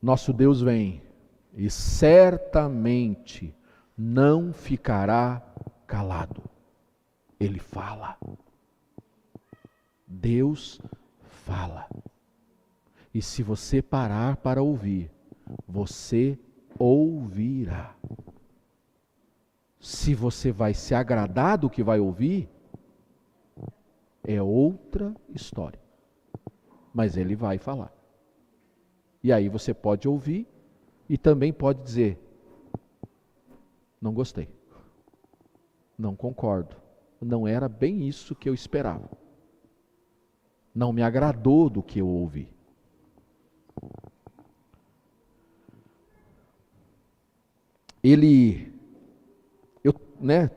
Nosso Deus vem e certamente não ficará calado. Ele fala. Deus fala. E se você parar para ouvir, você ouvirá. Se você vai se agradar do que vai ouvir, é outra história. Mas ele vai falar. E aí você pode ouvir e também pode dizer: não gostei, não concordo, não era bem isso que eu esperava, não me agradou do que eu ouvi.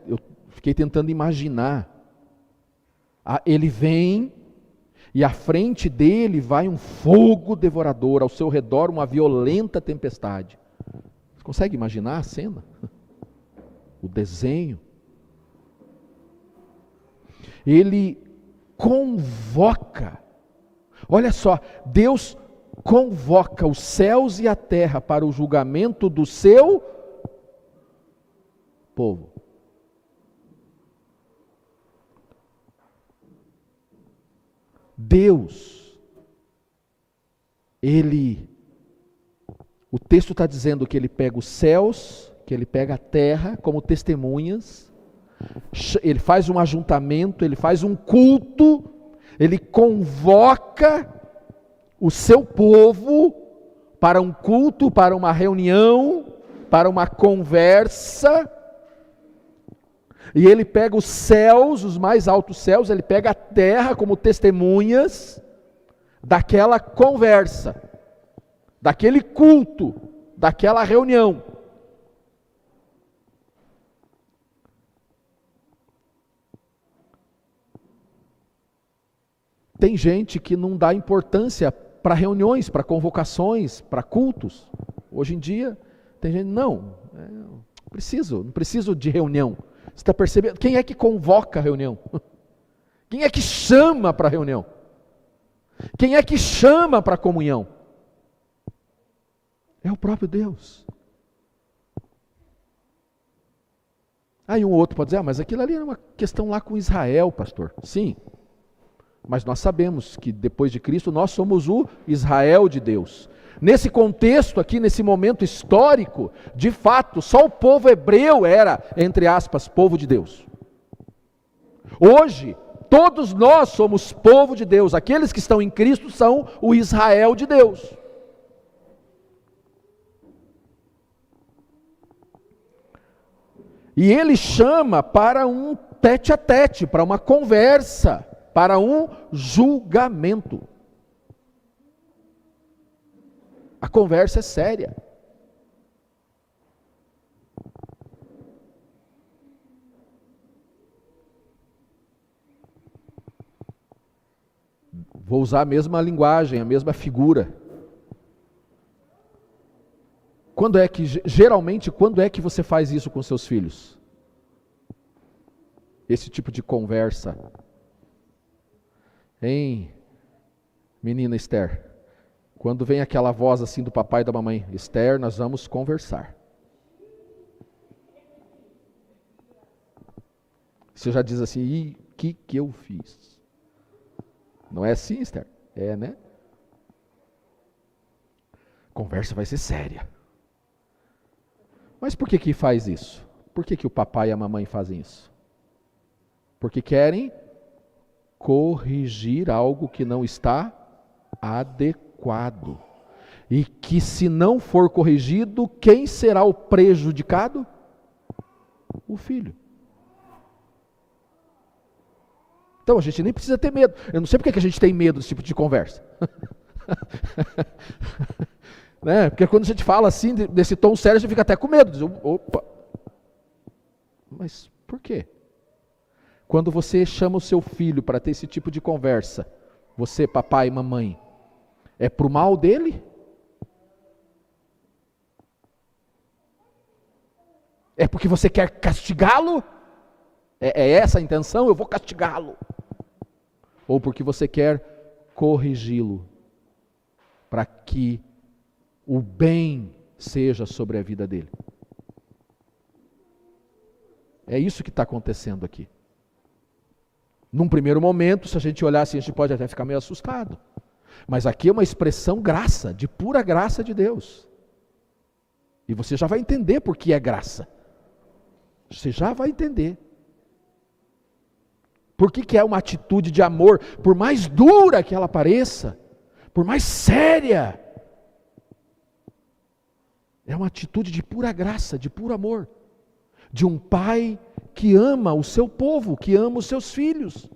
Eu fiquei tentando imaginar, ele vem e à frente dele vai um fogo devorador, ao seu redor uma violenta tempestade. Você consegue imaginar a cena? O desenho? Ele convoca, olha só, Deus convoca os céus e a terra para o julgamento do seu povo. Deus, o texto está dizendo que ele pega os céus, que ele pega a terra como testemunhas, ele faz um ajuntamento, ele faz um culto, ele convoca o seu povo para um culto, para uma reunião, para uma conversa, e ele pega os céus, os mais altos céus, ele pega a terra como testemunhas daquela conversa, daquele culto, daquela reunião. Tem gente que não dá importância para reuniões, para convocações, para cultos. Hoje em dia, tem gente, não preciso de reunião. Você está percebendo? Quem é que convoca a reunião? Quem é que chama para a reunião? Quem é que chama para a comunhão? É o próprio Deus. Aí um outro pode dizer, mas aquilo ali era uma questão lá com Israel, pastor. Sim, mas nós sabemos que depois de Cristo nós somos o Israel de Deus. Nesse contexto aqui, nesse momento histórico, de fato, só o povo hebreu era, entre aspas, povo de Deus. Hoje, todos nós somos povo de Deus. Aqueles que estão em Cristo são o Israel de Deus. E ele chama para um tete a tete, para uma conversa, para um julgamento. A conversa é séria. Vou usar a mesma linguagem, a mesma figura. Geralmente, quando é que você faz isso com seus filhos? Esse tipo de conversa. Hein, menina Esther? Quando vem aquela voz assim do papai e da mamãe, Esther, nós vamos conversar. Você já diz assim, e o que eu fiz? Não é assim, Esther? É, né? Conversa vai ser séria. Mas por que faz isso? Por que o papai e a mamãe fazem isso? Porque querem corrigir algo que não está adequado. E que se não for corrigido, quem será o prejudicado? O filho. Então a gente nem precisa ter medo. Eu não sei porque que a gente tem medo desse tipo de conversa. Né? Porque quando a gente fala assim, desse tom sério, a gente fica até com medo. Diz, opa. Mas por quê? Quando você chama o seu filho para ter esse tipo de conversa, você, papai e mamãe, é para o mal dele? É porque você quer castigá-lo? É essa a intenção? Eu vou castigá-lo. Ou porque você quer corrigi-lo para que o bem seja sobre a vida dele. É isso que está acontecendo aqui. Num primeiro momento, se a gente olhar assim, a gente pode até ficar meio assustado. Mas aqui é uma expressão graça, de pura graça de Deus. E você já vai entender por que é graça. Você já vai entender. Por que é uma atitude de amor, por mais dura que ela pareça, por mais séria, é uma atitude de pura graça, de puro amor, de um pai que ama o seu povo, que ama os seus filhos,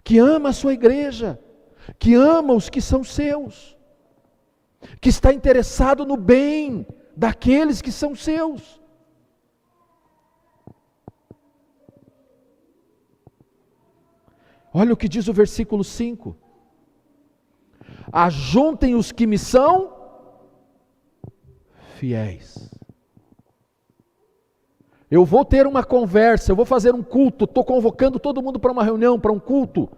que ama a sua igreja, que ama os que são seus, que está interessado no bem daqueles que são seus. Olha o que diz o versículo 5. Ajuntem os que me são fiéis. Eu vou ter uma conversa, eu vou fazer um culto, estou convocando todo mundo para uma reunião, para um culto,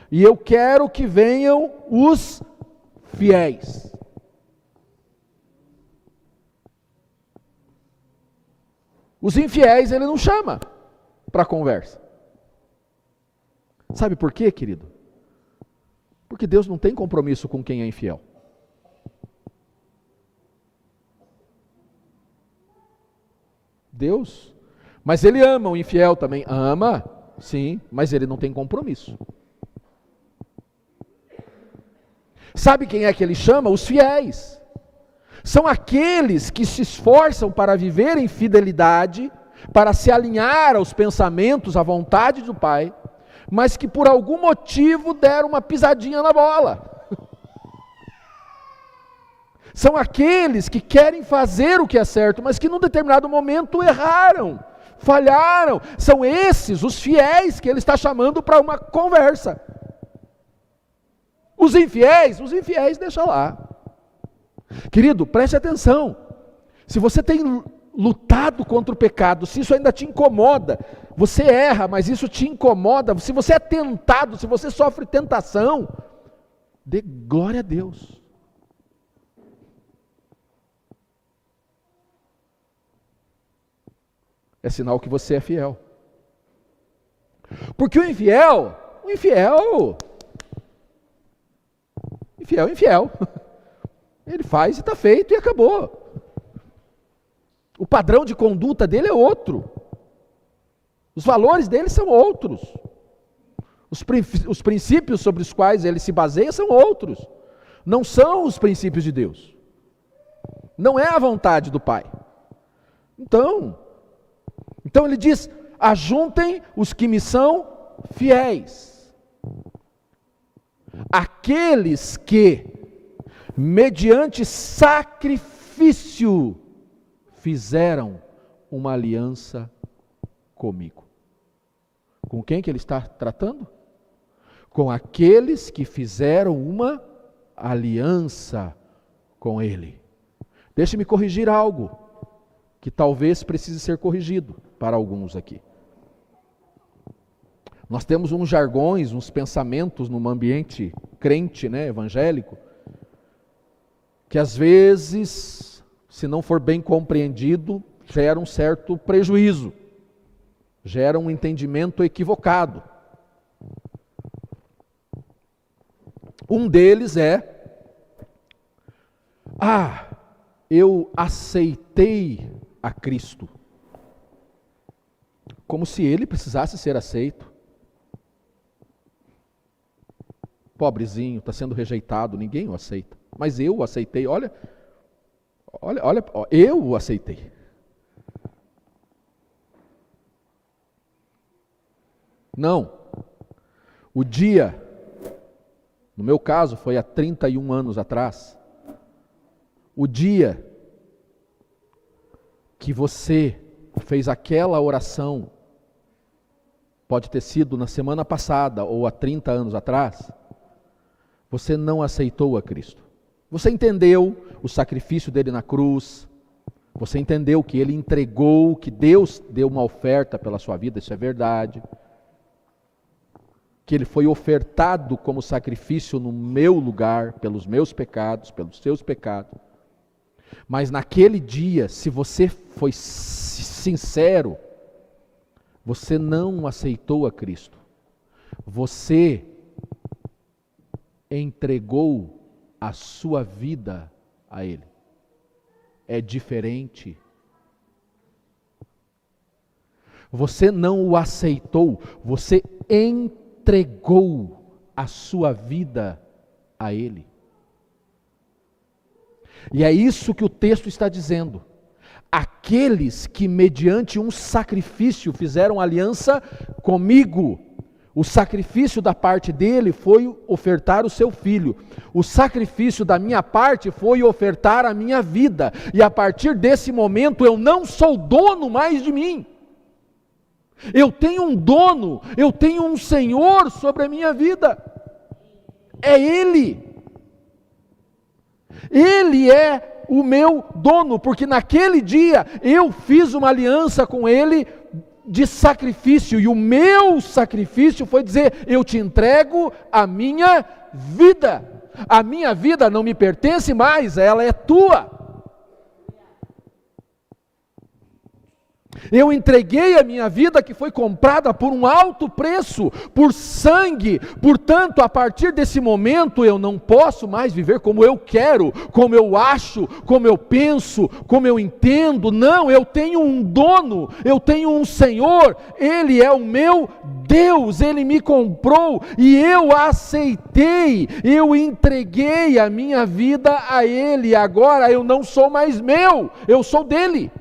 e eu quero que venham os fiéis. Os infiéis ele não chama para a conversa. Sabe por quê, querido? Porque Deus não tem compromisso com quem é infiel. Deus, mas Ele ama o infiel também. Ama, sim, mas Ele não tem compromisso. Sabe quem é que Ele chama? Os fiéis. São aqueles que se esforçam para viver em fidelidade, para se alinhar aos pensamentos, à vontade do Pai, mas que por algum motivo deram uma pisadinha na bola. São aqueles que querem fazer o que é certo, mas que num determinado momento erraram, falharam. São esses, os fiéis, que ele está chamando para uma conversa. Os infiéis deixa lá. Querido, preste atenção. Se você tem lutado contra o pecado, se isso ainda te incomoda, você erra, mas isso te incomoda, se você é tentado, se você sofre tentação, dê glória a Deus. É sinal que você é fiel. Porque o infiel, ele faz e está feito e acabou. O padrão de conduta dele é outro. Os valores dele são outros. Os princípios sobre os quais ele se baseia são outros. Não são os princípios de Deus. Não é a vontade do Pai. Então ele diz: ajuntem os que me são fiéis. Aqueles que, mediante sacrifício, fizeram uma aliança comigo. Com quem que ele está tratando? Com aqueles que fizeram uma aliança com ele. Deixe-me corrigir algo que talvez precise ser corrigido para alguns aqui. Nós temos uns jargões, uns pensamentos num ambiente crente, evangélico, que às vezes, se não for bem compreendido, gera um certo prejuízo, gera um entendimento equivocado. Um deles é: eu aceitei a Cristo, como se ele precisasse ser aceito. Pobrezinho, está sendo rejeitado, ninguém o aceita. Mas eu o aceitei, olha, eu o aceitei. Não. O dia, no meu caso, foi há 31 anos atrás. O dia que você fez aquela oração, pode ter sido na semana passada ou há 30 anos atrás, você não aceitou a Cristo. Você entendeu o sacrifício dele na cruz, você entendeu que ele entregou, que Deus deu uma oferta pela sua vida, isso é verdade. Que ele foi ofertado como sacrifício no meu lugar, pelos meus pecados, pelos seus pecados. Mas naquele dia, se você foi sincero, você não aceitou a Cristo. Você entregou a sua vida a Ele. É diferente. Você não o aceitou, você entregou a sua vida a Ele. E é isso que o texto está dizendo. Aqueles que mediante um sacrifício fizeram aliança comigo, o sacrifício da parte dele foi ofertar o seu filho. O sacrifício da minha parte foi ofertar a minha vida. E a partir desse momento eu não sou dono mais de mim. Eu tenho um dono, eu tenho um Senhor sobre a minha vida. É Ele. Ele é o meu dono, porque naquele dia eu fiz uma aliança com Ele de sacrifício, e o meu sacrifício foi dizer: eu te entrego a minha vida. A minha vida não me pertence mais, ela é tua. Eu entreguei a minha vida, que foi comprada por um alto preço, por sangue. Portanto, a partir desse momento eu não posso mais viver como eu quero, como eu acho, como eu penso, como eu entendo. Não, eu tenho um dono, eu tenho um Senhor. Ele é o meu Deus, Ele me comprou e eu aceitei, eu entreguei a minha vida a Ele. Agora eu não sou mais meu, eu sou dele.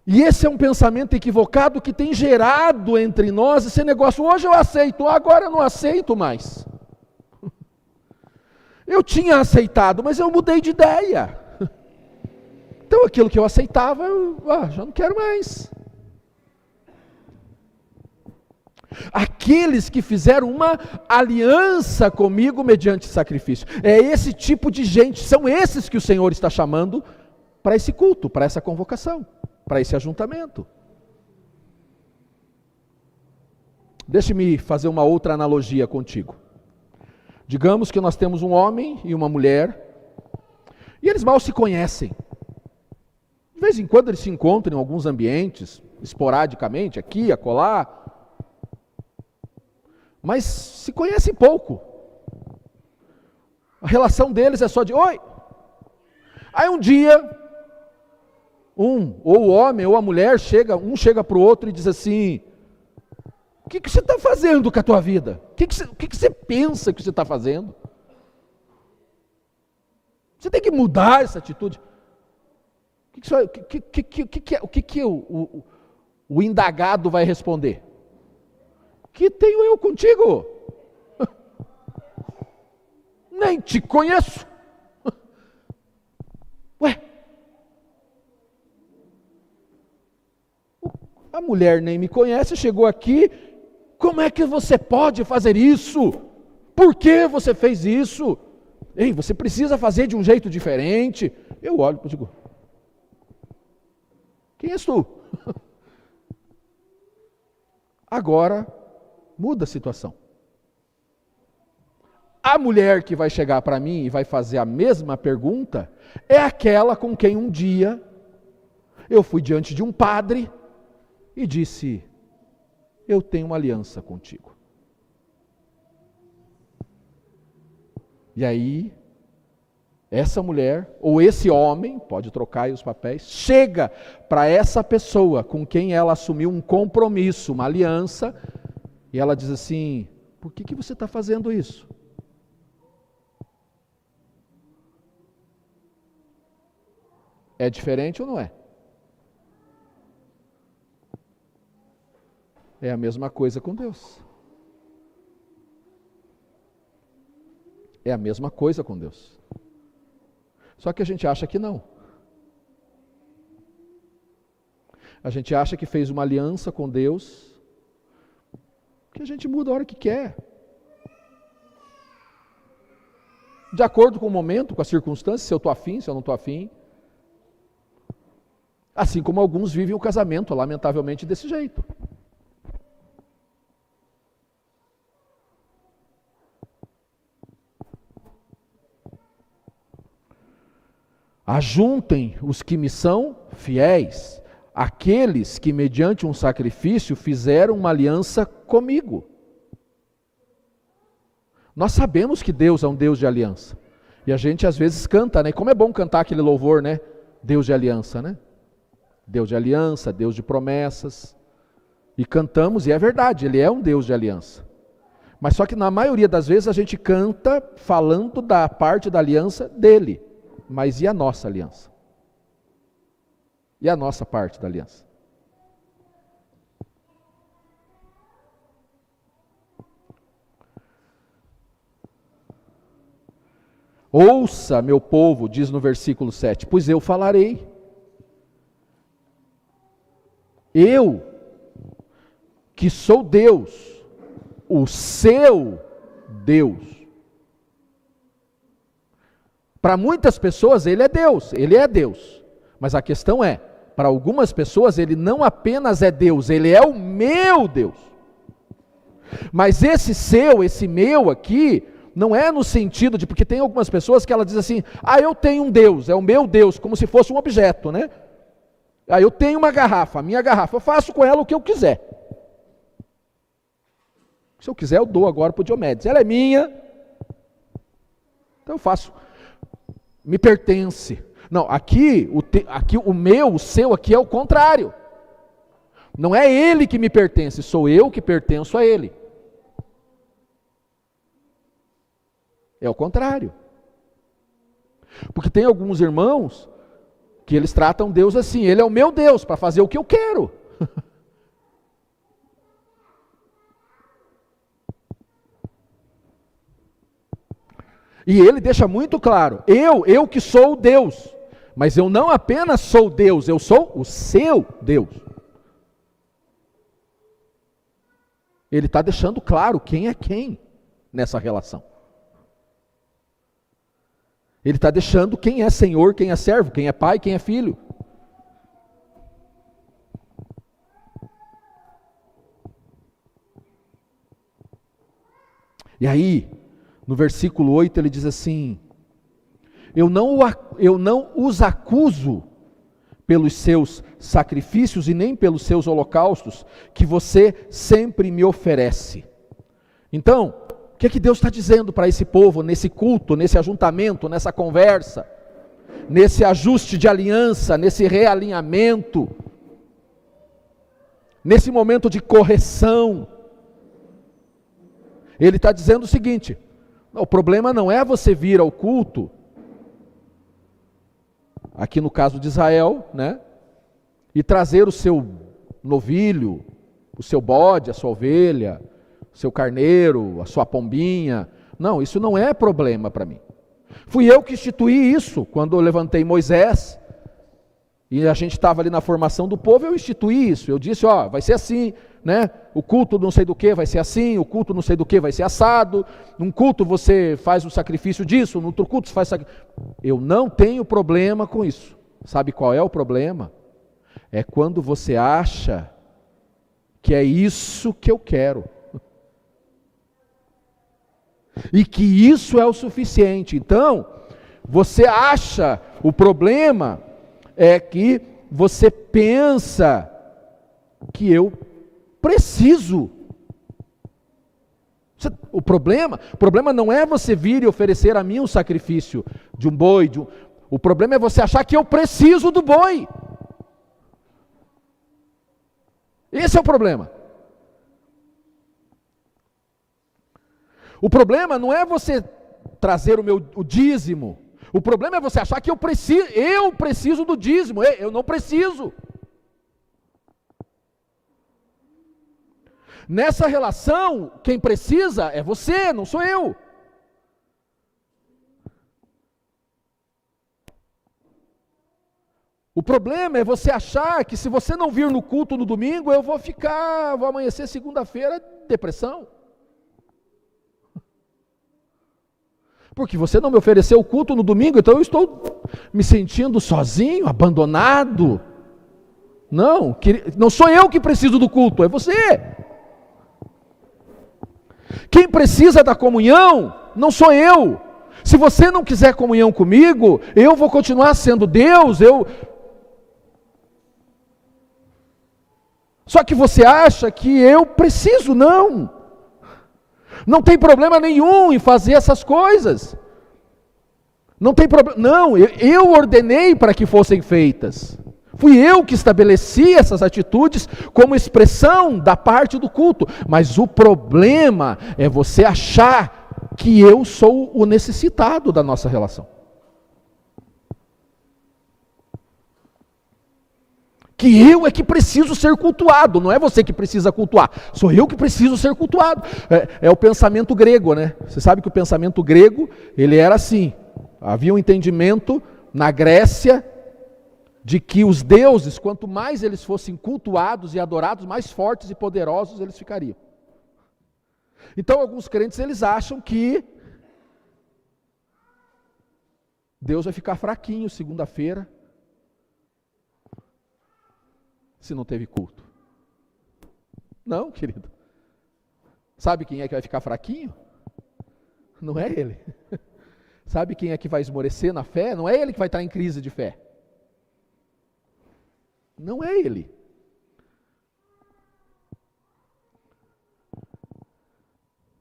E esse é um pensamento equivocado que tem gerado entre nós esse negócio: hoje eu aceito, agora eu não aceito mais. Eu tinha aceitado, mas eu mudei de ideia. Então aquilo que eu aceitava, eu já não quero mais. Aqueles que fizeram uma aliança comigo mediante sacrifício. É esse tipo de gente, são esses que o Senhor está chamando para esse culto, para essa convocação, para esse ajuntamento. Deixe-me fazer uma outra analogia contigo. Digamos que nós temos um homem e uma mulher, e eles mal se conhecem. De vez em quando eles se encontram em alguns ambientes, esporadicamente, aqui, acolá, mas se conhecem pouco. A relação deles é só de oi. Aí um dia, ou o homem ou a mulher um chega para o outro e diz assim: o que você está fazendo com a tua vida? O que você pensa que você está fazendo? Você tem que mudar essa atitude. O indagado vai responder? Que tenho eu contigo? Nem te conheço. Ué? A mulher nem me conhece, chegou aqui. Como é que você pode fazer isso? Por que você fez isso? Ei, você precisa fazer de um jeito diferente. Eu olho e digo: quem és tu? Agora muda a situação. A mulher que vai chegar para mim e vai fazer a mesma pergunta é aquela com quem um dia eu fui diante de um padre e disse: eu tenho uma aliança contigo. E aí, essa mulher, ou esse homem, pode trocar aí os papéis, chega para essa pessoa com quem ela assumiu um compromisso, uma aliança, e ela diz assim: por que você está fazendo isso? É diferente ou não é? É a mesma coisa com Deus. É a mesma coisa com Deus. Só que a gente acha que não. A gente acha que fez uma aliança com Deus, que a gente muda a hora que quer. De acordo com o momento, com as circunstâncias, se eu estou afim, se eu não estou afim. Assim como alguns vivem o casamento, lamentavelmente, desse jeito. Ajuntem os que me são fiéis, aqueles que mediante um sacrifício fizeram uma aliança comigo. Nós sabemos que Deus é um Deus de aliança. E a gente às vezes canta, né? Como é bom cantar aquele louvor, né? Deus de aliança, né? Deus de aliança, Deus de promessas. E cantamos, e é verdade, Ele é um Deus de aliança. Mas só que na maioria das vezes a gente canta falando da parte da aliança dele. Mas e a nossa aliança? E a nossa parte da aliança? Ouça, meu povo, diz no versículo 7, pois eu falarei. Eu, que sou Deus, o seu Deus. Para muitas pessoas ele é Deus. Mas a questão é, para algumas pessoas ele não apenas é Deus, ele é o meu Deus. Mas esse meu aqui, não é no sentido de, porque tem algumas pessoas que ela diz assim, eu tenho um Deus, é o meu Deus, como se fosse um objeto, né? Eu tenho uma garrafa, a minha garrafa, eu faço com ela o que eu quiser. Se eu quiser eu dou agora para o Diomedes, ela é minha, então eu faço. Me pertence. Não, aqui o meu, o seu aqui é o contrário. Não é ele que me pertence, sou eu que pertenço a ele. É o contrário. Porque tem alguns irmãos que eles tratam Deus assim, ele é o meu Deus para fazer o que eu quero. E ele deixa muito claro, eu que sou Deus, mas eu não apenas sou Deus, eu sou o seu Deus. Ele está deixando claro quem é quem nessa relação. Ele está deixando quem é senhor, quem é servo, quem é pai, quem é filho. E aí, no versículo 8 ele diz assim, eu não os acuso pelos seus sacrifícios e nem pelos seus holocaustos, que você sempre me oferece. Então, o que é que Deus está dizendo para esse povo, nesse culto, nesse ajuntamento, nessa conversa, nesse ajuste de aliança, nesse realinhamento, nesse momento de correção? Ele está dizendo o seguinte, o problema não é você vir ao culto, aqui no caso de Israel, né, e trazer o seu novilho, o seu bode, a sua ovelha, o seu carneiro, a sua pombinha. Não, isso não é problema para mim. Fui eu que instituí isso, quando eu levantei Moisés, e a gente estava ali na formação do povo, eu instituí isso. Eu disse, vai ser assim, né? O culto não sei do que vai ser assim, o culto não sei do que vai ser assado, num culto você faz o sacrifício disso, no outro culto você faz sacrifício. Eu não tenho problema com isso. Sabe qual é o problema? É quando você acha que é isso que eu quero. E que isso é o suficiente. Então, você acha, o problema é que você pensa que eu preciso. O problema não é você vir e oferecer a mim um sacrifício de um boi. O problema é você achar que eu preciso do boi. Esse é o problema. O problema não é você trazer o dízimo. O problema é você achar que eu preciso do dízimo. Eu não preciso. Nessa relação, quem precisa é você, não sou eu. O problema é você achar que se você não vir no culto no domingo, eu vou amanhecer segunda-feira depressão. Porque você não me ofereceu o culto no domingo, então eu estou me sentindo sozinho, abandonado. Não sou eu que preciso do culto, é você. Quem precisa da comunhão não sou eu. Se você não quiser comunhão comigo, eu vou continuar sendo Deus, Só que você acha que eu preciso, não. Não tem problema nenhum em fazer essas coisas. Não tem problema, não, eu ordenei para que fossem feitas. Fui eu que estabeleci essas atitudes como expressão da parte do culto. Mas o problema é você achar que eu sou o necessitado da nossa relação. Que eu é que preciso ser cultuado, não é você que precisa cultuar, sou eu que preciso ser cultuado. É o pensamento grego, né? Você sabe que o pensamento grego, ele era assim, havia um entendimento na Grécia, de que os deuses, quanto mais eles fossem cultuados e adorados, mais fortes e poderosos eles ficariam. Então alguns crentes, eles acham que Deus vai ficar fraquinho segunda-feira, se não teve culto. Não, querido. Sabe quem é que vai ficar fraquinho? Não é ele. Sabe quem é que vai esmorecer na fé? Não é ele que vai estar em crise de fé. Não é ele.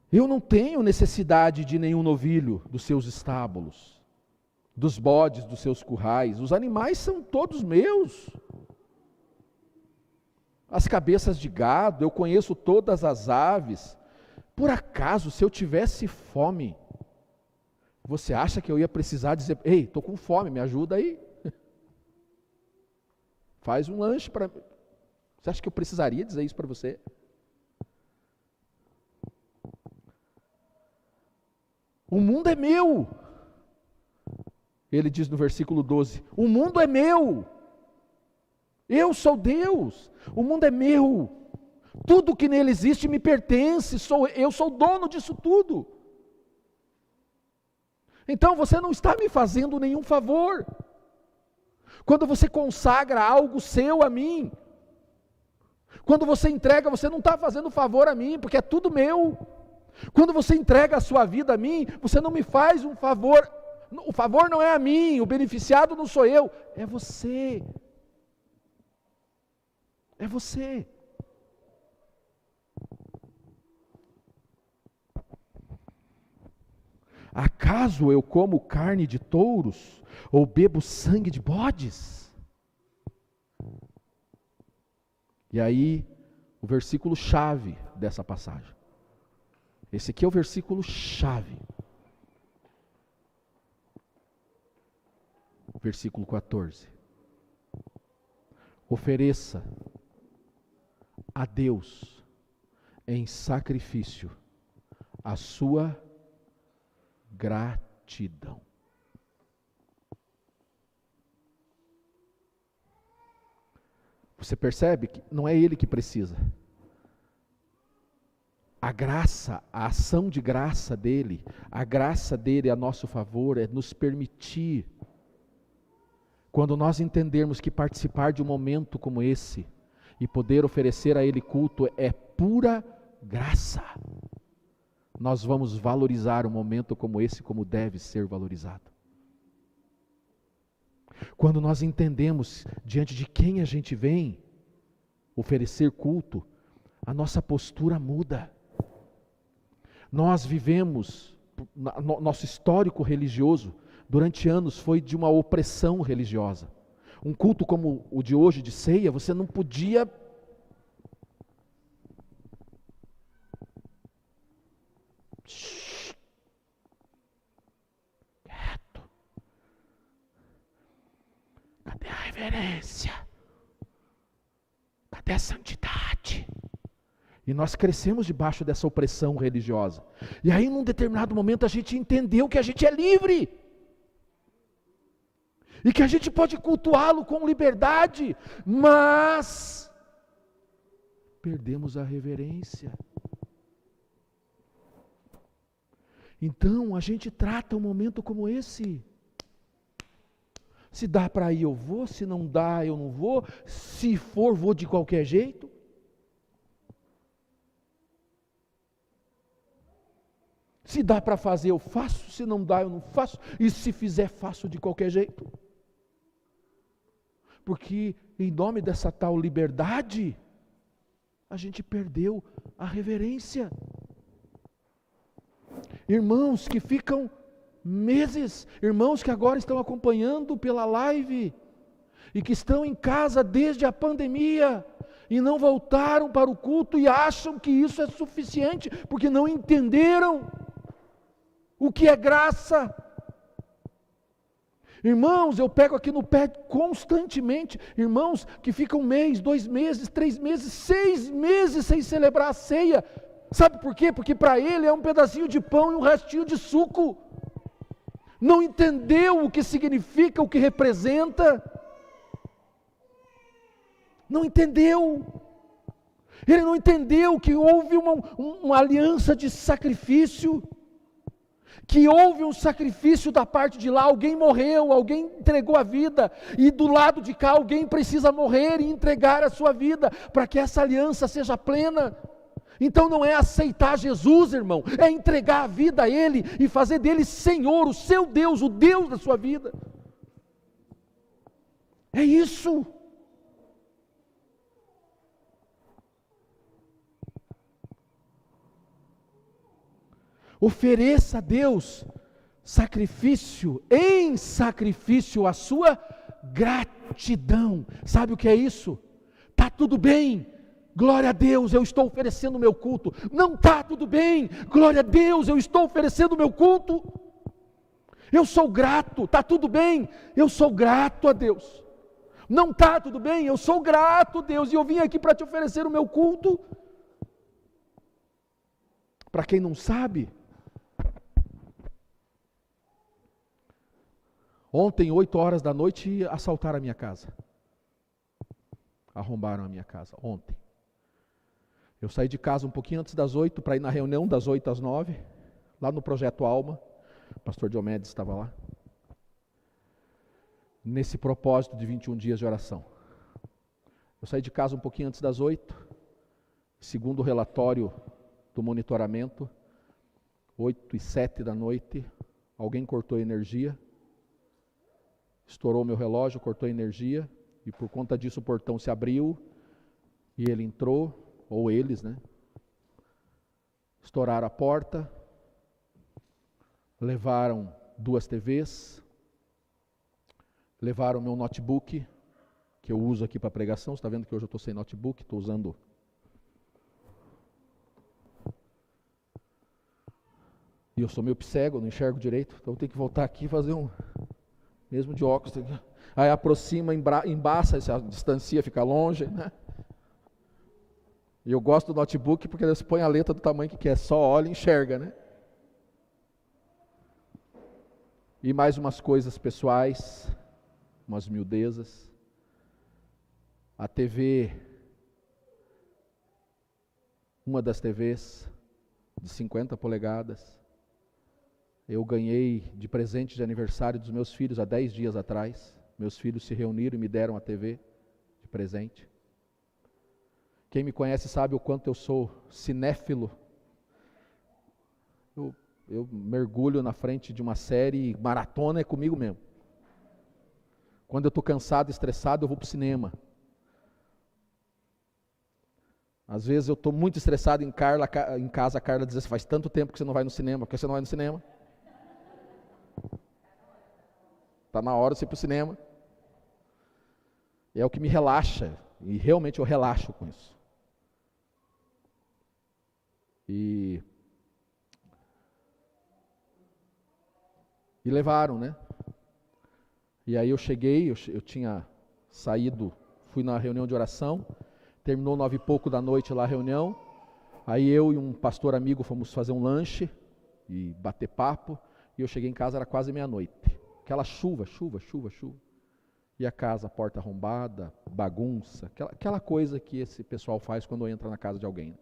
Eu não tenho necessidade de nenhum novilho dos seus estábulos, dos bodes dos seus currais. Os animais são todos meus. As cabeças de gado, eu conheço todas as aves. Por acaso, se eu tivesse fome, você acha que eu ia precisar dizer, ei, estou com fome, me ajuda aí? Faz um lanche para mim. Você acha que eu precisaria dizer isso para você? O mundo é meu. Ele diz no versículo 12, o mundo é meu. Eu sou Deus. O mundo é meu. Tudo que nele existe me pertence. Eu sou dono disso tudo. Então você não está me fazendo nenhum favor. Quando você consagra algo seu a mim, quando você entrega, você não está fazendo favor a mim, porque é tudo meu. Quando você entrega a sua vida a mim, você não me faz um favor. O favor não é a mim, o beneficiado não sou eu, é você. É você. Acaso eu como carne de touros ou bebo sangue de bodes? E aí, o versículo chave dessa passagem. Esse aqui é o versículo chave. Versículo 14. Ofereça a Deus em sacrifício a sua gratidão. Você percebe que não é ele que precisa. A graça, a ação de graça dele, a graça dele a nosso favor é nos permitir, quando nós entendermos que participar de um momento como esse e poder oferecer a ele culto é pura graça, nós vamos valorizar um momento como esse como deve ser valorizado. Quando nós entendemos diante de quem a gente vem oferecer culto, a nossa postura muda. Nós vivemos, nosso histórico religioso, durante anos foi de uma opressão religiosa. Um culto como o de hoje, de ceia, você não podia... Quieto. Cadê a reverência? Cadê a santidade? E nós crescemos debaixo dessa opressão religiosa. E aí, num determinado momento, a gente entendeu que a gente é livre. E que a gente pode cultuá-lo com liberdade. Mas perdemos a reverência. Então, a gente trata um momento como esse. Se dá para ir, eu vou. Se não dá, eu não vou. Se for, vou de qualquer jeito. Se dá para fazer, eu faço. Se não dá, eu não faço. E se fizer, faço de qualquer jeito. Porque em nome dessa tal liberdade, a gente perdeu a reverência. Irmãos que ficam meses, irmãos que agora estão acompanhando pela live, e que estão em casa desde a pandemia, e não voltaram para o culto, e acham que isso é suficiente, porque não entenderam o que é graça. Irmãos, eu pego aqui no pé constantemente, irmãos que ficam 1 mês, 2 meses, 3 meses, 6 meses sem celebrar a ceia. Sabe por quê? Porque para ele é um pedacinho de pão e um restinho de suco. Não entendeu o que significa, o que representa. Não entendeu. Ele não entendeu que houve uma aliança de sacrifício. Que houve um sacrifício da parte de lá, alguém morreu, alguém entregou a vida, e do lado de cá alguém precisa morrer e entregar a sua vida, para que essa aliança seja plena. Então não é aceitar Jesus, irmão, é entregar a vida a Ele, e fazer dele Senhor, o seu Deus, o Deus da sua vida. É isso. Ofereça a Deus sacrifício, em sacrifício a sua gratidão. Sabe o que é isso? Está tudo bem, glória a Deus, eu estou oferecendo o meu culto. Não está tudo bem, glória a Deus, eu estou oferecendo o meu culto. Eu sou grato, está tudo bem, eu sou grato a Deus. Não está tudo bem, eu sou grato a Deus, e eu vim aqui para te oferecer o meu culto. Para quem não sabe, ontem, 8 horas da noite, assaltaram a minha casa. Arrombaram a minha casa, ontem. Eu saí de casa um pouquinho antes das 8 para ir na reunião das 8 às 9, lá no Projeto Alma. O pastor Diomedes estava lá. Nesse propósito de 21 dias de oração. Eu saí de casa um pouquinho antes das 8, segundo o relatório do monitoramento, 8h07 da noite, alguém cortou a energia. Estourou meu relógio, cortou a energia, e por conta disso o portão se abriu, e ele entrou, ou eles, né? Estouraram a porta, levaram 2 TVs, levaram meu notebook, que eu uso aqui para pregação. Você está vendo que hoje eu estou sem notebook, estou usando. E eu sou meio cego, não enxergo direito, então eu tenho que voltar aqui e fazer mesmo de óculos. Aí aproxima, embaça, se distancia, fica longe, né? E eu gosto do notebook porque eles põem a letra do tamanho que quer, só olha e enxerga, né? E mais umas coisas pessoais, umas miudezas. A TV, uma das TVs de 50 polegadas, eu ganhei de presente de aniversário dos meus filhos há 10 dias atrás. Meus filhos se reuniram e me deram a TV de presente. Quem me conhece sabe o quanto eu sou cinéfilo. Eu mergulho na frente de uma série, maratona é comigo mesmo. Quando eu estou cansado, estressado, eu vou para o cinema. Às vezes eu estou muito estressado em casa, a Carla diz assim: faz tanto tempo que você não vai no cinema. Por que você não vai no cinema? Está na hora de você ir para o cinema. É o que me relaxa, e realmente eu relaxo com isso. E levaram, né? E aí eu cheguei, eu tinha saído, fui na reunião de oração, terminou 9 e pouco da noite lá a reunião, aí eu e um pastor amigo fomos fazer um lanche e bater papo, e eu cheguei em casa, era quase meia-noite. Aquela chuva. E a casa, a porta arrombada, bagunça, aquela coisa que esse pessoal faz quando entra na casa de alguém.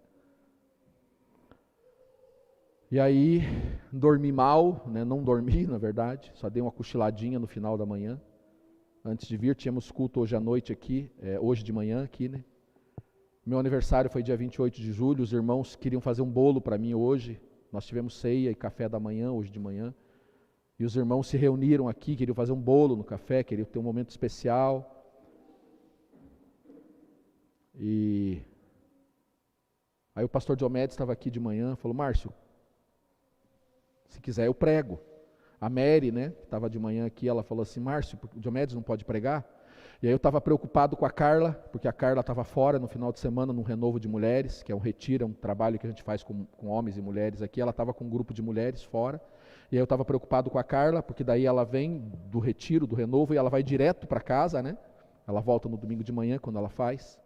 E aí, dormi mal, né? Não dormi, na verdade, só dei uma cochiladinha no final da manhã. Antes de vir, tínhamos culto hoje à noite aqui, hoje de manhã aqui, né? Meu aniversário foi dia 28 de julho, os irmãos queriam fazer um bolo para mim hoje, Nós tivemos ceia e café da manhã, hoje de manhã. E os irmãos se reuniram aqui, queriam fazer um bolo no café, queriam ter um momento especial. E aí o pastor Diomedes estava aqui de manhã, falou: Márcio, se quiser eu prego. A Mary, né, que estava de manhã aqui, ela falou assim: Márcio, o Diomedes não pode pregar? E aí eu estava preocupado com a Carla, porque a Carla estava fora no final de semana num renovo de mulheres, que é um retiro, é um trabalho que a gente faz com homens e mulheres aqui. Ela estava com um grupo de mulheres fora. E aí eu estava preocupado com a Carla, porque daí ela vem do retiro, do renovo, e ela vai direto para casa, né? Ela volta no domingo de manhã, quando ela faz.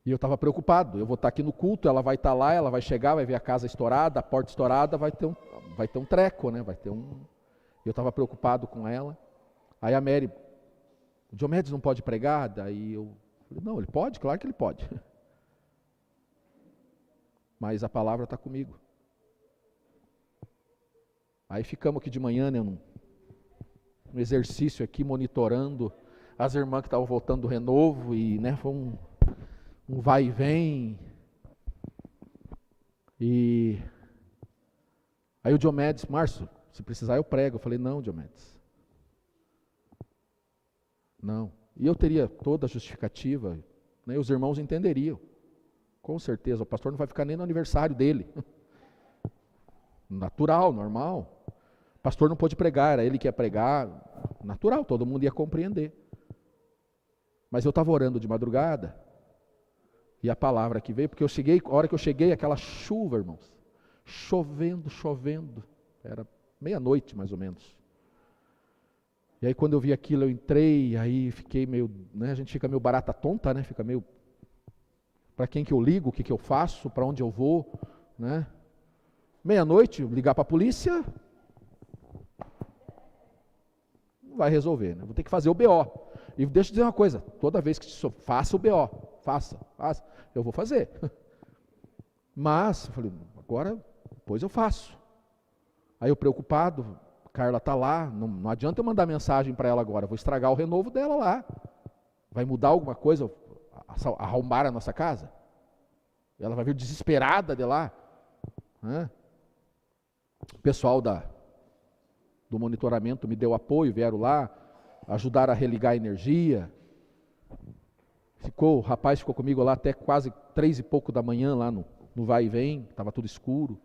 E eu estava preocupado, eu vou estar aqui no culto, ela vai estar lá, ela vai chegar, vai ver a casa estourada, a porta estourada, vai ter um treco, né? Eu estava preocupado com ela. Aí a Mary: o Diomedes não pode pregar? Daí eu falei: não, ele pode, claro que ele pode. Mas a palavra está comigo. Aí ficamos aqui de manhã, né, um exercício aqui, monitorando as irmãs que estavam voltando do renovo, e né, foi um vai e vem. E aí o Diomedes: Márcio, se precisar eu prego. Eu falei: não, Diomedes, não. E eu teria toda a justificativa, né, os irmãos entenderiam, com certeza. O pastor não vai ficar nem no aniversário dele. Natural, normal. O pastor não pôde pregar, era ele que ia pregar. Natural, todo mundo ia compreender. Mas eu estava orando de madrugada, e a palavra que veio, porque a hora que eu cheguei, aquela chuva, irmãos, chovendo, era meia-noite mais ou menos. E aí quando eu vi aquilo, eu entrei, aí fiquei meio, né, a gente fica meio barata tonta, né, fica meio, para quem que eu ligo, o que eu faço, para onde eu vou, né? Meia-noite, ligar para a polícia, não vai resolver, né? Vou ter que fazer o BO. E deixa eu dizer uma coisa: toda vez que faça o BO, faça, eu vou fazer. Mas, eu falei: agora, depois eu faço. Aí eu preocupado, Carla está lá, não adianta eu mandar mensagem para ela agora, vou estragar o renovo dela lá. Vai mudar alguma coisa, arrombar a nossa casa? Ela vai vir desesperada de lá. O pessoal do monitoramento me deu apoio, vieram lá, ajudaram a religar a energia. O rapaz ficou comigo lá até quase 3 e pouco da manhã, lá no vai e vem, estava tudo escuro.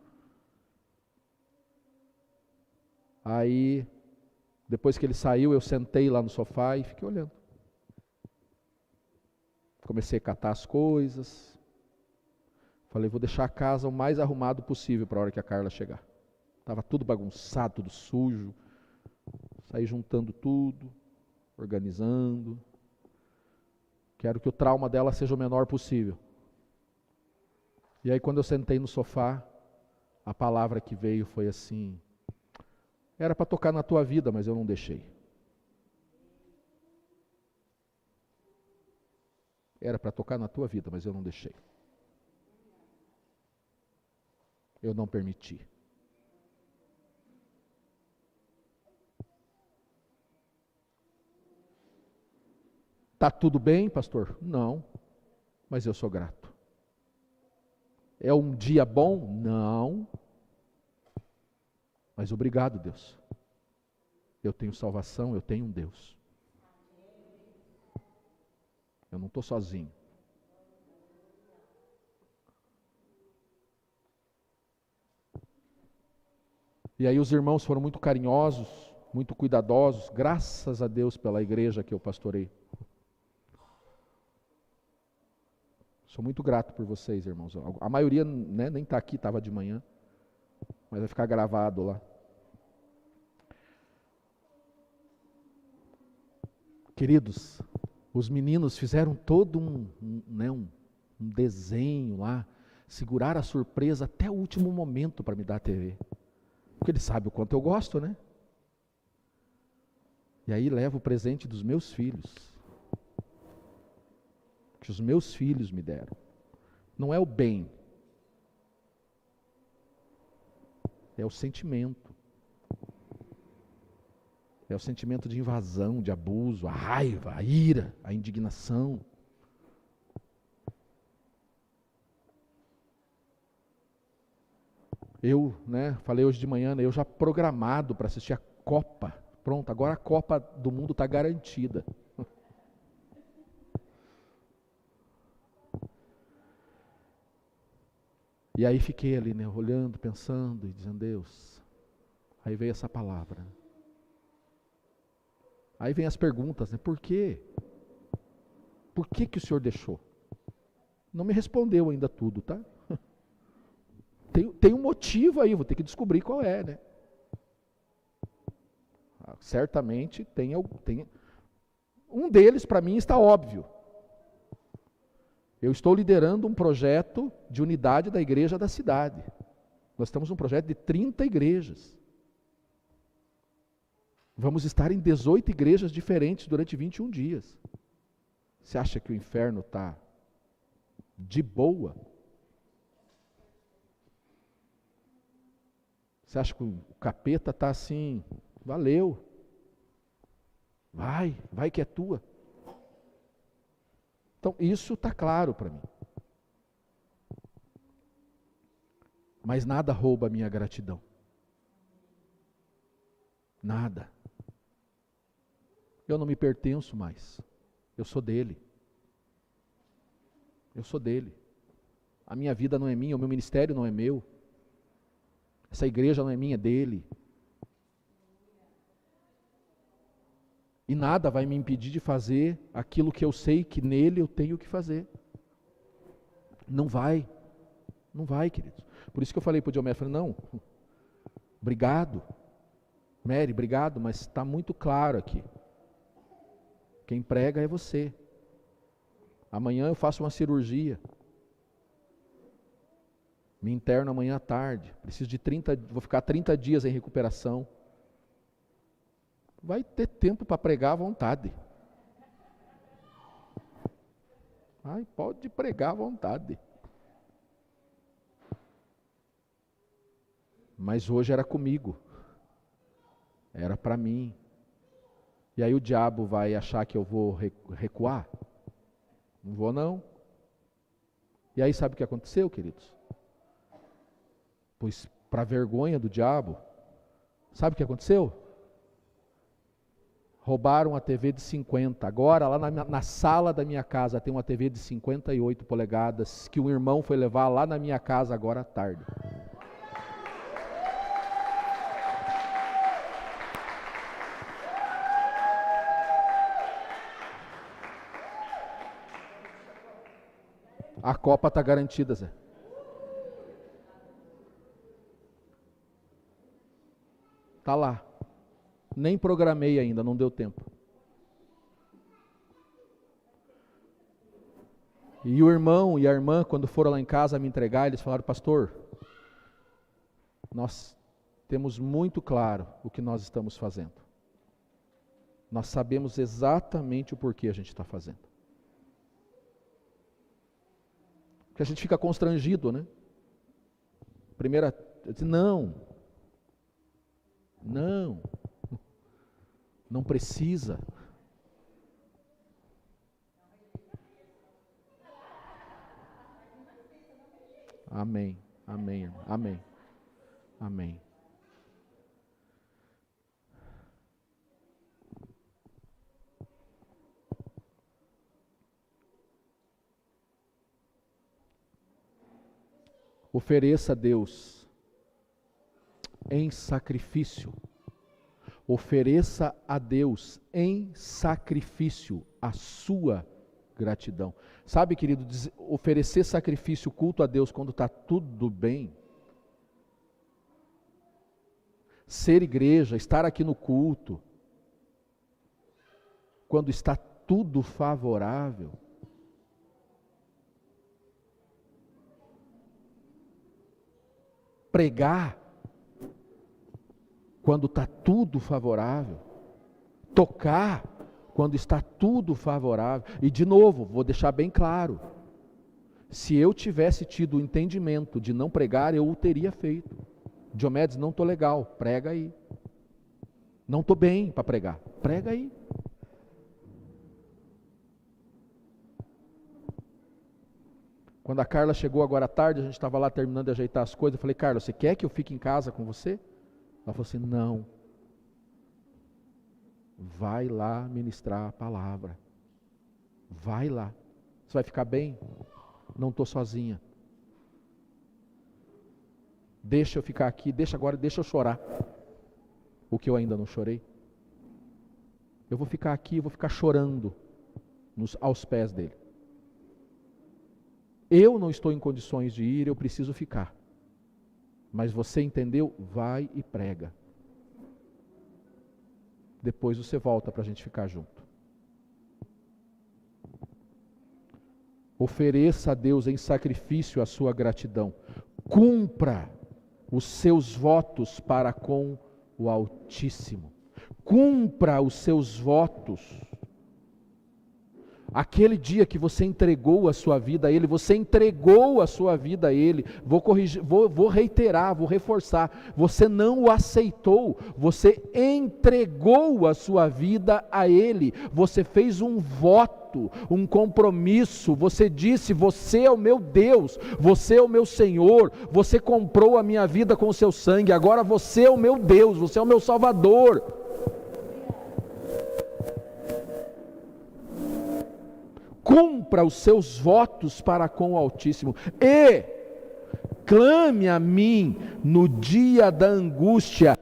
Aí, depois que ele saiu, eu sentei lá no sofá e fiquei olhando. Comecei a catar as coisas. Falei: vou deixar a casa o mais arrumado possível para a hora que a Carla chegar. Estava tudo bagunçado, tudo sujo. Saí juntando tudo, organizando. Quero que o trauma dela seja o menor possível. E aí quando eu sentei no sofá, a palavra que veio foi assim: era para tocar na tua vida, mas eu não deixei. Era para tocar na tua vida, mas eu não deixei. Eu não permiti. Está tudo bem, pastor? Não, mas eu sou grato. É um dia bom? Não. Mas obrigado, Deus. Eu tenho salvação, eu tenho um Deus. Eu não estou sozinho. E aí os irmãos foram muito carinhosos, muito cuidadosos, graças a Deus pela igreja que eu pastorei. Sou muito grato por vocês, irmãos. A maioria, né, nem está aqui, estava de manhã, mas vai ficar gravado lá. Queridos, os meninos fizeram todo um desenho lá, seguraram a surpresa até o último momento para me dar a TV. Porque eles sabem o quanto eu gosto, né? E aí levo o presente dos meus filhos. Que os meus filhos me deram. Não é o bem. É o sentimento. É o sentimento de invasão, de abuso, a raiva, a ira, a indignação. Eu, falei hoje de manhã, eu já programado para assistir a Copa. Pronto, agora a Copa do Mundo está garantida. E aí fiquei ali, olhando, pensando e dizendo, Deus. Aí veio essa palavra. Aí vem as perguntas, por quê? Por que o Senhor deixou? Não me respondeu ainda tudo, tá? Tem um motivo aí, vou ter que descobrir qual é, Certamente tem um deles para mim está óbvio. Eu estou liderando um projeto de unidade da igreja da cidade. Nós temos um projeto de 30 igrejas. Vamos estar em 18 igrejas diferentes durante 21 dias. Você acha que o inferno está de boa? Você acha que o capeta está assim, valeu, vai que é tua. Então isso está claro para mim. Mas nada rouba a minha gratidão. Nada. Eu não me pertenço mais. Eu sou dele. Eu sou dele. A minha vida não é minha, o meu ministério não é meu. Essa igreja não é minha, é dele. E nada vai me impedir de fazer aquilo que eu sei que nele eu tenho que fazer. Não vai. Não vai, queridos. Por isso que eu falei para o Diomédio, falei, não, obrigado. Mary, obrigado, mas está muito claro aqui. Quem prega é você. Amanhã eu faço uma cirurgia. Me interno amanhã à tarde. Preciso de vou ficar 30 dias em recuperação. Vai ter tempo para pregar à vontade. Pode pregar à vontade. Mas hoje era comigo. Era para mim. E aí o diabo vai achar que eu vou recuar? Não vou não. E aí sabe o que aconteceu, queridos? Pois para vergonha do diabo, sabe o que aconteceu? Roubaram a TV de 50. Agora lá na sala da minha casa tem uma TV de 58 polegadas que um irmão foi levar lá na minha casa agora à tarde. A Copa está garantida, Zé. Está lá. Nem programei ainda, não deu tempo. E o irmão e a irmã, quando foram lá em casa me entregar, eles falaram, pastor, nós temos muito claro o que nós estamos fazendo. Nós sabemos exatamente o porquê a gente está fazendo. Porque a gente fica constrangido, Primeira, eu disse, não precisa. Amém, amém, amém, amém. Ofereça a Deus em sacrifício. Ofereça a Deus em sacrifício a sua gratidão. Sabe, querido, oferecer sacrifício, culto a Deus quando está tudo bem. Ser igreja, estar aqui no culto, quando está tudo favorável. Pregar quando está tudo favorável. Tocar quando está tudo favorável. E de novo, vou deixar bem claro. Se eu tivesse tido o entendimento de não pregar, eu o teria feito. Diomedes, não estou legal, prega aí. Não estou bem para pregar, prega aí. Quando a Carla chegou agora à tarde, a gente estava lá terminando de ajeitar as coisas, eu falei, Carla, você quer que eu fique em casa com você? Ela falou assim, não. Vai lá ministrar a palavra. Vai lá. Você vai ficar bem? Não estou sozinha. Deixa eu ficar aqui, deixa eu chorar. O que eu ainda não chorei. Eu vou ficar aqui, vou ficar chorando aos pés dele. Eu não estou em condições de ir, eu preciso ficar. Mas você entendeu? Vai e prega. Depois você volta para a gente ficar junto. Ofereça a Deus em sacrifício a sua gratidão. Cumpra os seus votos para com o Altíssimo. Cumpra os seus votos. Aquele dia que você entregou a sua vida a Ele, você entregou a sua vida a Ele. Vou corrigir, vou reiterar, vou reforçar. Você não o aceitou, você entregou a sua vida a Ele. Você fez um voto, um compromisso. Você disse: você é o meu Deus, você é o meu Senhor. Você comprou a minha vida com o seu sangue. Agora você é o meu Deus, você é o meu Salvador. Cumpra os seus votos para com o Altíssimo e clame a mim no dia da angústia.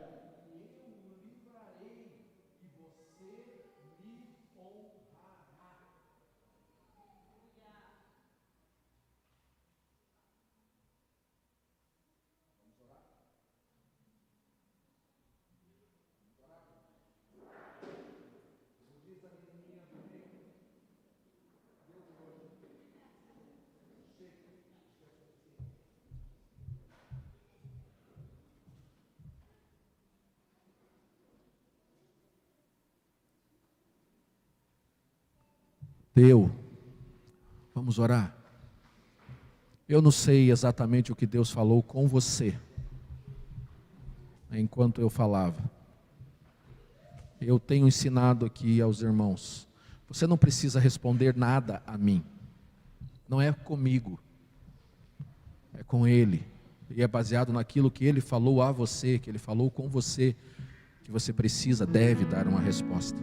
Vamos orar? Eu não sei exatamente o que Deus falou com você, enquanto eu falava. Eu tenho ensinado aqui aos irmãos, você não precisa responder nada a mim, não é comigo, é com Ele, e é baseado naquilo que Ele falou a você, que Ele falou com você, que você deve dar uma resposta.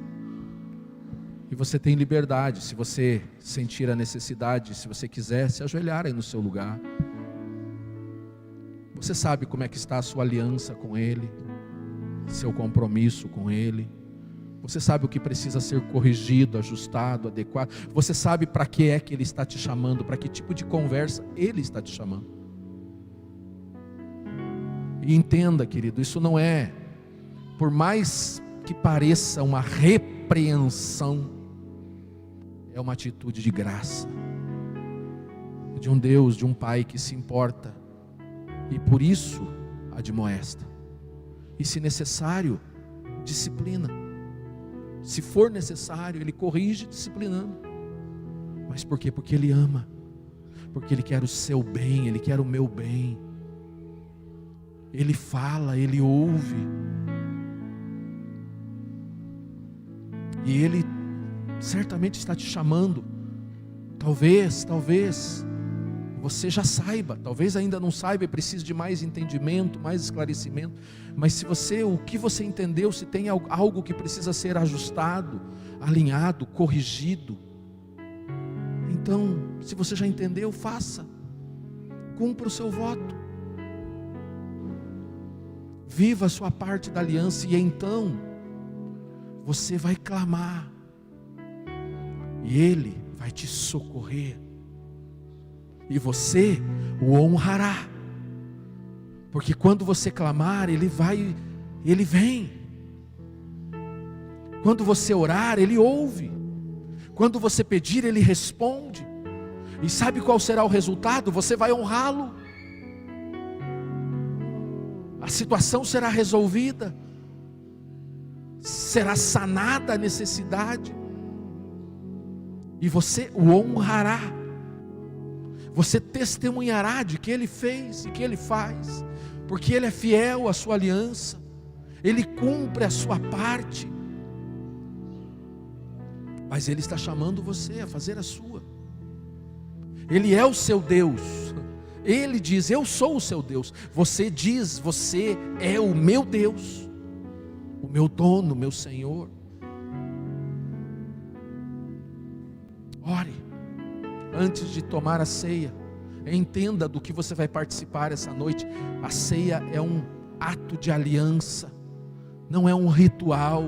E você tem liberdade, se você sentir a necessidade, se você quiser, se ajoelhar aí no seu lugar. Você sabe como é que está a sua aliança com Ele, seu compromisso com Ele. Você sabe o que precisa ser corrigido, ajustado, adequado. Você sabe para que é que Ele está te chamando, para que tipo de conversa Ele está te chamando. E entenda, querido, isso não é, por mais que pareça uma repreensão, é uma atitude de graça, de um Deus, de um Pai que se importa, e por isso admoesta, e se necessário, disciplina, se for necessário, Ele corrige disciplinando, mas por quê? Porque Ele ama, porque Ele quer o seu bem, Ele quer o meu bem, Ele fala, Ele ouve, e Ele certamente está te chamando. Talvez você já saiba, talvez ainda não saiba e precise de mais entendimento, mais esclarecimento. Mas se o que você entendeu, se tem algo que precisa ser ajustado, alinhado, corrigido, então, se você já entendeu, faça, cumpra o seu voto, viva a sua parte da aliança, e então você vai clamar, e Ele vai te socorrer, e você o honrará, porque quando você clamar, Ele vem, quando você orar, Ele ouve, quando você pedir, Ele responde, e sabe qual será o resultado? Você vai honrá-lo, a situação será resolvida, será sanada a necessidade, e você o honrará, você testemunhará de que Ele fez e que Ele faz, porque Ele é fiel à sua aliança, Ele cumpre a sua parte, mas Ele está chamando você a fazer a sua. Ele é o seu Deus. Ele diz: eu sou o seu Deus. Você diz: você é o meu Deus, o meu dono, o meu Senhor. Ore antes de tomar a ceia. Entenda do que você vai participar essa noite. A ceia é um ato de aliança, não é um ritual.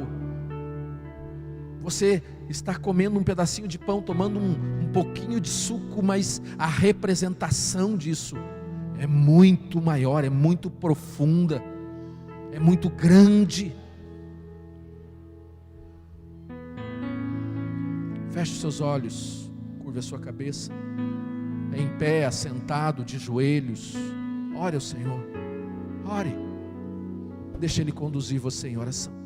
Você está comendo um pedacinho de pão, tomando um pouquinho de suco, mas a representação disso é muito maior, é muito profunda, é muito grande. Feche os seus olhos, curve a sua cabeça, em pé, assentado, de joelhos. Ore ao Senhor, ore, deixe Ele conduzir você em oração.